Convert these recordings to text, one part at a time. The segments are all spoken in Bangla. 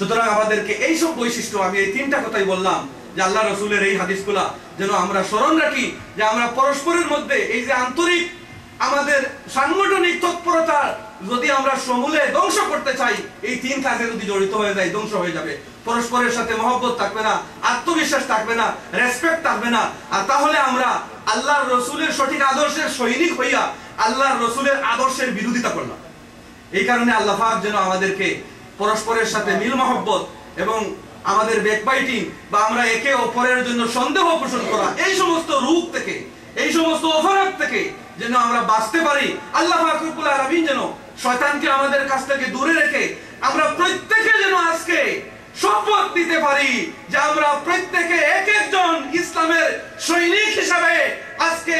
সুতরাং আমাদেরকে এই সব বৈশিষ্ট্য, আমি এই তিনটা কথাই বললাম যে আল্লাহ রাসূলের এই হাদিসগুলা যেন আমরা স্মরণ রাখি, যে আমরা পরস্পরের মধ্যে এই যে আন্তরিক আমাদের সাংগঠনিক তৎপরতা যদি আমরা সমূলে ধ্বংস করতে চাই, এই তিন কাজে যদি জড়িত হয়ে যায় ধ্বংস হয়ে যাবে। পরস্পরের সাথে মহব্বত থাকবে না, আত্মবিশ্বাস থাকবে না, রেসপেক্ট থাকবে না। আর তাহলে আমরা আল্লাহর রসুলের সঠিক আদর্শের সৈনিক হইয়া আল্লাহর রসুলের আদর্শের বিরোধিতা করলাম। এই কারণে আল্লাহ পাক যেন আমাদেরকে পরস্পরের সাথে মিল মহব্বত এবং আমাদের ব্যাকবাইটিং বা আমরা একে অপরের জন্য সন্দেহ পোষণ করা, এই সমস্ত রূপ থেকে, এই সমস্ত অপরাধ থেকে যেন আমরা বাঁচতে পারি। আল্লাহ পাক রব্বুল আলামিন যেন শয়তানকে আমাদের কাছ থেকে দূরে রেখে আমরা প্রত্যেকে যেন আজকে শপথ নিতে পারি যে আমরা প্রত্যেকে এক একজন ইসলামের সৈনিক হিসাবে আজকে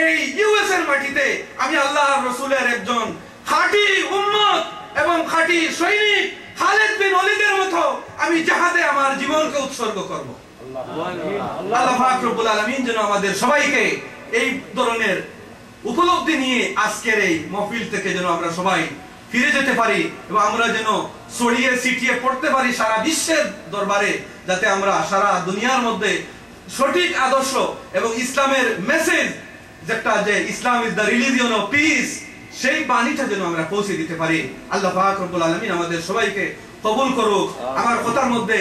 এই ইউএস এর মাটিতে আমি আল্লাহর রাসূলের একজন খাঁটি উম্মত এবং খাঁটি সৈনিক খালিদ বিন ওয়ালিদের মতো আমি জিহাদে আমার জীবনকে উৎসর্গ করব। আল্লাহ পাক রব্বুল আলামিন যেন আমাদের সবাইকে এই ধরনের উপলব্ধি নিয়ে আজকের এই মাহফিল থেকে যেন আমরা সবাই ফিরে যেতে পারি এবং আমরা যেন ছড়িয়ে ছিটিয়ে পড়তে পারি সারা বিশ্বের দরবারে, যাতে আমরা সারা দুনিয়ার মধ্যে সঠিক আদর্শ এবং ইসলামের মেসেজ, যেটা যে Islam is the religion of peace, সেই বাণীটা যেন আমরা পৌঁছে দিতে পারি। আল্লাহ পাক রব্বুল আলামিন আমাদের সবাইকে কবুল করুক। আমার কথার মধ্যে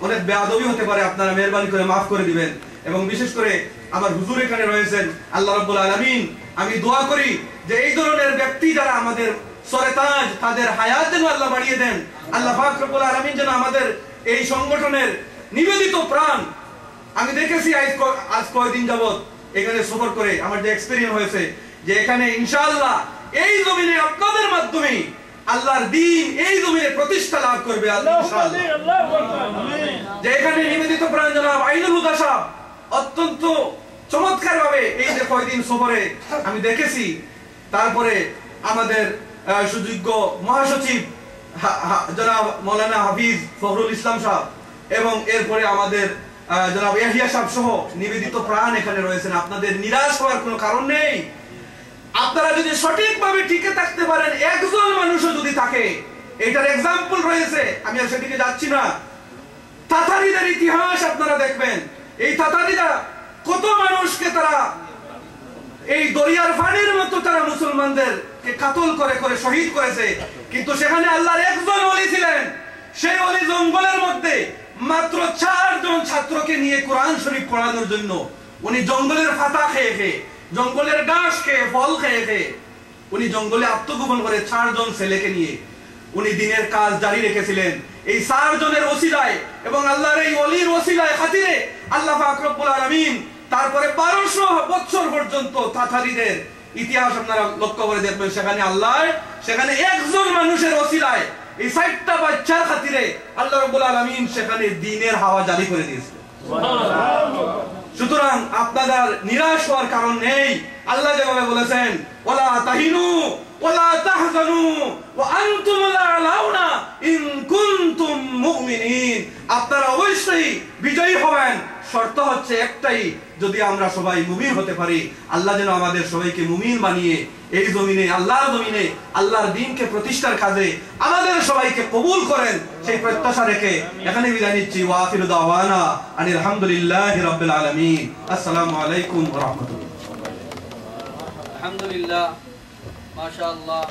অনেক বেয়াদবি হতে পারে, আপনারা মেহেরবানি করে মাফ করে দিবেন। এবং বিশেষ করে আমার হুজুর এখানে রয়েছেন, আল্লাহ রাব্বুল আলামিন আমি দোয়া করি যে এই ধরনের ব্যক্তি যারা আমাদের সরেতাজ, তাদের হায়াত যেন আল্লাহ বাড়িয়ে দেন। আল্লাহ পাক রব্বুল আলামিন যেন আমাদের এই সংগঠনের নিবেদিত প্রাণ, আমি দেখেছি আজ কয়েকদিন যাবত এখানে সফর করে আমার যে এক্সপেরিয়েন্স হয়েছে যে এখানে ইনশাআল্লাহ এই জমিনে আপনাদের মাধ্যমে আল্লাহর দ্বীন এই জমিনে প্রতিষ্ঠা লাভ করবে আল্লাহ ইনশাআল্লাহ। যে এখানে নিবেদিত প্রাণ জনাব আইনুল হুদা সাহেব অত্যন্ত চমৎকার ভাবে এই যে কয়েকদিন সফরে আমি দেখেছি। তারপরে আমাদের সুযোগ্য মহাসচিব জনাব মৌলানা হাফিজ ফখরুল ইসলাম সাহেব এবং এরপরে আমাদের জনাব ইয়াহিয়া সাহেব সহ নিবেদিত প্রাণ এখানে রয়েছেন। আপনাদের নিরাশ হওয়ার কোনো কারণ নেই। আপনারা যদি সঠিকভাবে টিকে থাকতে পারেন, একজন মানুষও যদি থাকে, এটার এক্সাম্পল রয়েছে, আমি আর সেদিকে যাচ্ছি না। তাতারিদের ইতিহাস আপনারা দেখবেন, এই তাতারিরা কত মানুষকে তারা এই দরিয়ার পানির মতো তারা মুসলমানদেরকে কাতল করে করে শহীদ করেছে, কিন্তু সেখানে আল্লাহর একজন ওলি ছিলেন। সেই ওলি জঙ্গলের মধ্যে মাত্র 4 জন ছাত্রকে নিয়ে কোরআন শরীফ পড়ানোর জন্য, উনি জঙ্গলের পাতা খেয়ে খেয়ে, জঙ্গলের ঘাস খেয়ে, ফল খেয়ে খেয়ে উনি জঙ্গলে আত্মগোপন করে 4 জন ছেলেকে নিয়ে উনি দিনের কাজ জারি রেখেছিলেন। এই 4 জনের ওসিলায় এবং আল্লাহর এই ওলির ওসিলায় খাতিরে আল্লাহ পাক রব্বুল আলামিন তারপরে 1200 বছর পর্যন্ত তাতারিদের ইতিহাস আপনারা লক্ষ্য করে দেখবেন, সেখানে আল্লাহ সেখানে একজন মানুষের ওসিলায় এই 60টা বাচ্চার খাতিরে আল্লাহ রাব্বুল আলামিন সেখানে দ্বীনের হাওয়া জারি করে দিয়েছিলেন। সুবহানাল্লাহ। সুতরাং আপনাদের নিরাশ হওয়ার কারণ নেই। আল্লাহ যেভাবে বলেছেন ওয়ালা তাহিনু ওয়ালা তাহজানু ওয়া আনতুমুল আ'লাউনা ইন কুনতুম মুমিনিন, আপনারা অবশ্যই বিজয়ী হবেন। শর্ত হচ্ছে একটাই, যদি আমরা সবাই মুমিন হতে পারি। আল্লাহ যেন আমাদের সবাইকে মুমিন বানিয়ে এই জমিনে, আল্লাহর জমিনে আল্লাহর দ্বীনকে প্রতিষ্ঠার কাজে আমাদের সবাইকে কবুল করেন, সেই প্রত্যাশা রেখে এখানে বিদায় নিচ্ছি। ওয়া আখিরু দাওয়ানা আনিল হামদুলিল্লাহি রাব্বিল আলামিন। আসসালামু আলাইকুম ওয়া রাহমাতুল্লাহ। আলহামদুলিল্লাহ, মাশাআল্লাহ।